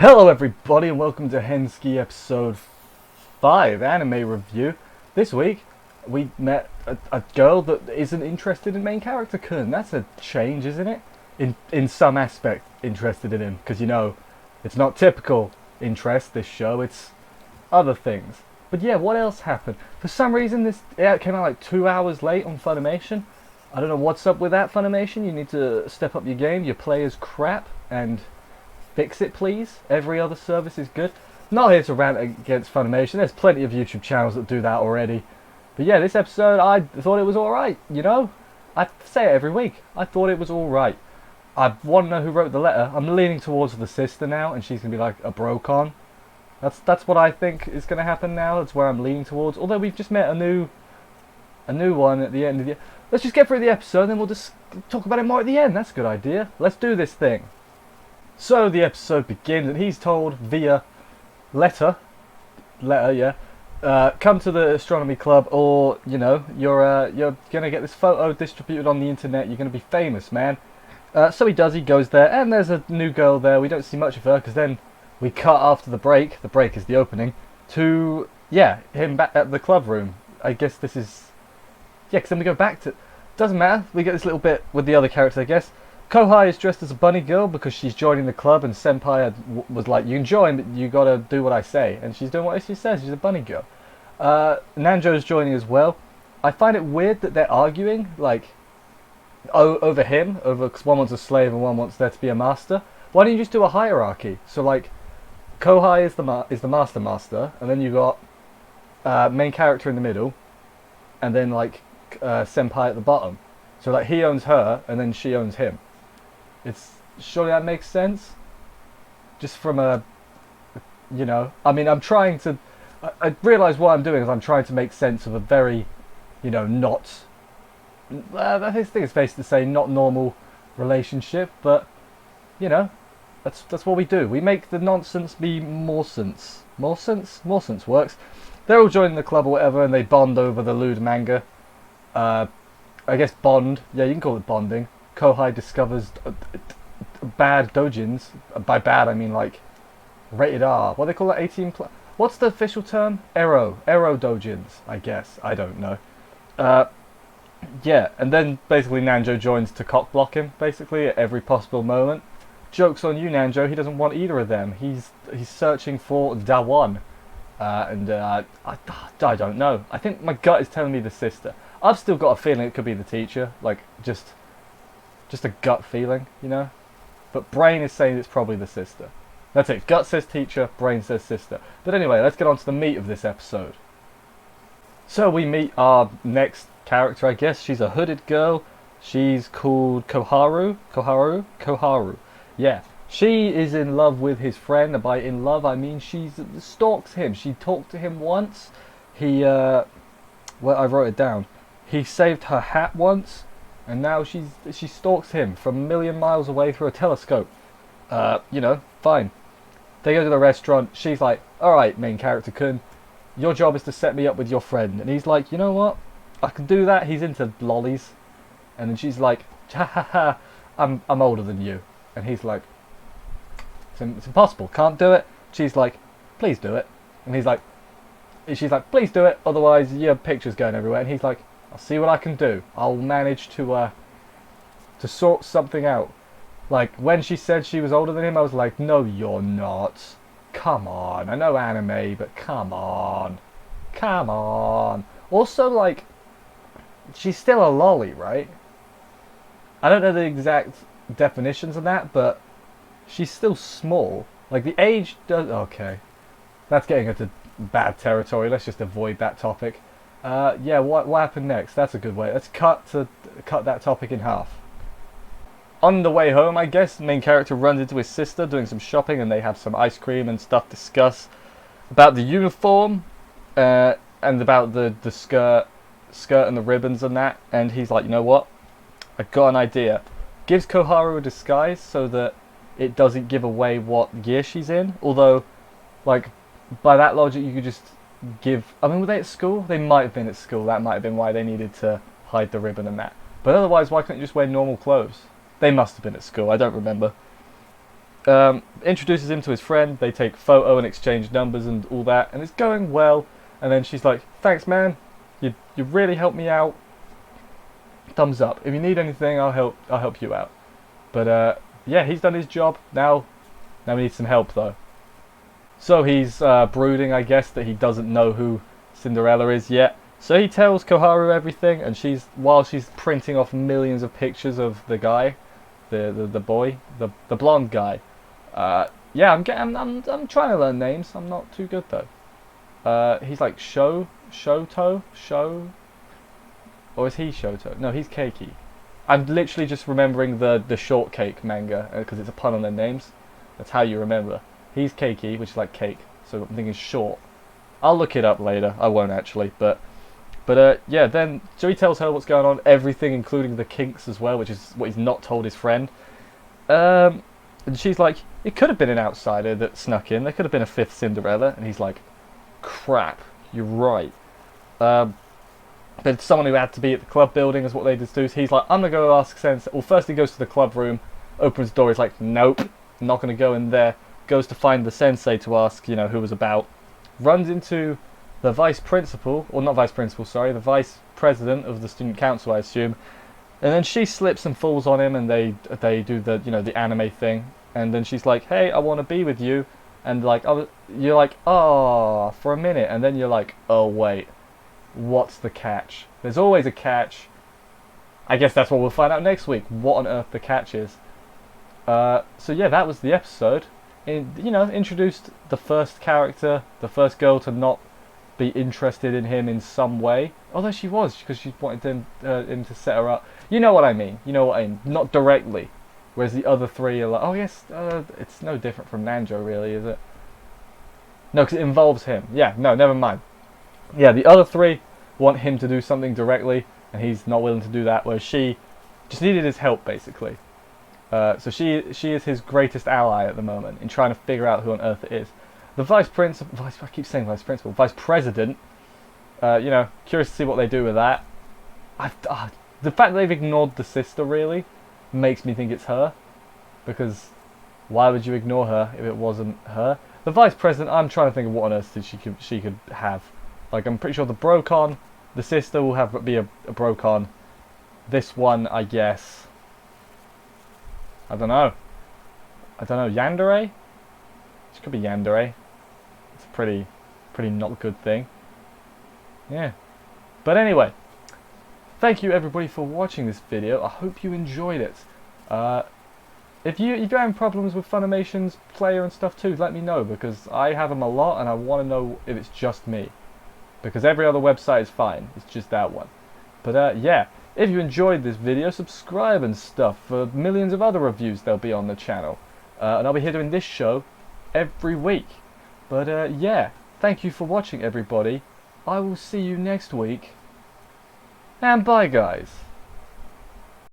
Hello everybody and welcome to Hensuki episode 5 anime review. This week we met a girl that isn't interested in main character Kun. That's a change, isn't it? In some aspect interested in him, because you know, it's not typical interest, this show, it's other things. But yeah, what else happened? For some reason it came out like 2 hours late on Funimation. I don't know what's up with that, Funimation. You need to step up your game. Your play is crap and fix it, please. Every other service is good. Not here to rant against Funimation. There's plenty of YouTube channels that do that already. But yeah, this episode, I thought it was alright, you know? I say it every week. I thought it was alright. I want to know who wrote the letter. I'm leaning towards the sister now, and she's going to be like a brocon. That's what I think is going to happen now. That's where I'm leaning towards. Although we've just met a new one at the end of the... Let's just get through the episode, and then we'll just talk about it more at the end. That's a good idea. Let's do this thing. So the episode begins, and he's told via letter, come to the astronomy club, or you know, you're gonna get this photo distributed on the internet. You're gonna be famous, man. So he does. He goes there, and there's a new girl there. We don't see much of her because then we cut after the break. The break is the opening to him back at the club room. I guess this is because then we go back to. Doesn't matter. We get this little bit with the other characters, I guess. Kohai is dressed as a bunny girl because she's joining the club, and Senpai was like, you can join, but you gotta do what I say. And she's doing what she says, she's a bunny girl. Nanjo's joining as well. I find it weird that they're arguing, like, over him, because one wants a slave and one wants there to be a master. Why don't you just do a hierarchy? So, like, Kohai is the master, and then you got main character in the middle, and then, like, Senpai at the bottom. So, like, he owns her, and then she owns him. Surely that makes sense. Just from a, you know, I mean, I'm trying to. I realise what I'm doing is I'm trying to make sense of a very, you know, not. I think it's based to say not normal relationship, but you know, that's what we do. We make the nonsense be more sense. More sense. More sense works. They're all joining the club or whatever, and they bond over the lewd manga. I guess bond. Yeah, you can call it bonding. Kohai discovers bad dojins. By bad, I mean like rated R. What do they call that? 18 plus. What's the official term? Ero dojins. I guess. I don't know. Yeah, and then basically Nanjo joins to cock block him basically at every possible moment. Joke's on you, Nanjo. He doesn't want either of them. He's searching for Dawan, and I don't know. I think my gut is telling me the sister. I've still got a feeling it could be the teacher, like just a gut feeling, you know? But brain is saying it's probably the sister. That's it. Gut says teacher, brain says sister. But anyway, let's get on to the meat of this episode. So we meet our next character, I guess. She's a hooded girl. She's called Koharu. Koharu. Yeah. She is in love with his friend, and by in love I mean she stalks him. She talked to him once. Well, I wrote it down. He saved her hat once, and now she stalks him from a million miles away through a telescope. You know, fine. They go to the restaurant. She's like, alright, main character Kun, your job is to set me up with your friend. And he's like, you know what? I can do that. He's into lollies. And then she's like, ha ha ha, I'm older than you. And he's like, it's impossible, can't do it. She's like, please do it. And she's like, please do it, otherwise your picture's going everywhere. And he's like, I'll see what I can do. I'll manage to sort something out. Like, when she said she was older than him, I was like, no, you're not. Come on. I know anime, but come on. Come on. Also, like, she's still a lolly, right? I don't know the exact definitions of that, but she's still small. Like, the age does... Okay. That's getting into bad territory. Let's just avoid that topic. Yeah, what happened next? That's a good way. Let's cut that topic in half. On the way home, I guess, the main character runs into his sister doing some shopping, and they have some ice cream and stuff to discuss about the uniform, and about the skirt and the ribbons and that. And he's like, you know what? I got an idea. Gives Koharu a disguise so that it doesn't give away what year she's in. Although, like, by that logic, you could just give... I mean, were they at school? They might have been at school. That might have been why they needed to hide the ribbon and that. But otherwise, why couldn't you just wear normal clothes? They must have been at school. I don't remember. Introduces him to his friend. They take photo and exchange numbers and all that, and it's going well. And then she's like, "Thanks, man. You really helped me out. Thumbs up. If you need anything, I'll help you out." But yeah, he's done his job. Now we need some help though. So he's brooding, I guess, that he doesn't know who Cinderella is yet. So he tells Koharu everything, and while she's printing off millions of pictures of the guy, the boy, the blonde guy. Yeah, I'm trying to learn names. I'm not too good though. He's like Shoto, or is he Shoto? No, he's Keiki. I'm literally just remembering the shortcake manga because it's a pun on their names. That's how you remember. He's Keiki, which is like cake. So I'm thinking short. I'll look it up later. I won't actually, but yeah. Then so he tells her what's going on, everything, including the kinks as well, which is what he's not told his friend. And she's like, it could have been an outsider that snuck in. There could have been a fifth Cinderella, and he's like, crap, you're right. But someone who had to be at the club building is what they just do. So he's like, I'm gonna go ask Sensei. Well, first he goes to the club room, opens the door. He's like, nope, I'm not gonna go in there. Goes to find the Sensei to ask, who was about. Runs into the vice principal, or not vice principal, sorry, the vice president of the student council, I assume. And then she slips and falls on him, and they do the the anime thing. And then she's like, hey, I want to be with you. And like, you're like, oh, for a minute, and then you're like, oh wait, what's the catch? There's always a catch. I guess that's what we'll find out next week. What on earth the catch is. So yeah, that was the episode. Introduced the first character, the first girl to not be interested in him in some way. Although she was, because she wanted him to set her up. You know what I mean. Not directly. Whereas the other three are like, oh yes, it's no different from Nanjo really, is it? No, because it involves him. Yeah, no, never mind. Yeah, the other three want him to do something directly, and he's not willing to do that, whereas she just needed his help, basically. So she is his greatest ally at the moment in trying to figure out who on earth it is. The vice president, curious to see what they do with that. The fact that they've ignored the sister really makes me think it's her, because why would you ignore her if it wasn't her? The vice president, I'm trying to think of what on earth she could have. Like, I'm pretty sure the Brocon, the sister will be a Brocon. This one, I guess, I don't know. Yandere? She could be Yandere. It's a pretty not good thing. Yeah. But anyway, thank you everybody for watching this video. I hope you enjoyed it. If you're having problems with Funimation's player and stuff too, let me know, because I have them a lot and I want to know if it's just me. Because every other website is fine, it's just that one. But yeah, if you enjoyed this video, subscribe and stuff for millions of other reviews there'll be on the channel. And I'll be here doing this show every week. But yeah, thank you for watching everybody. I will see you next week. And bye guys.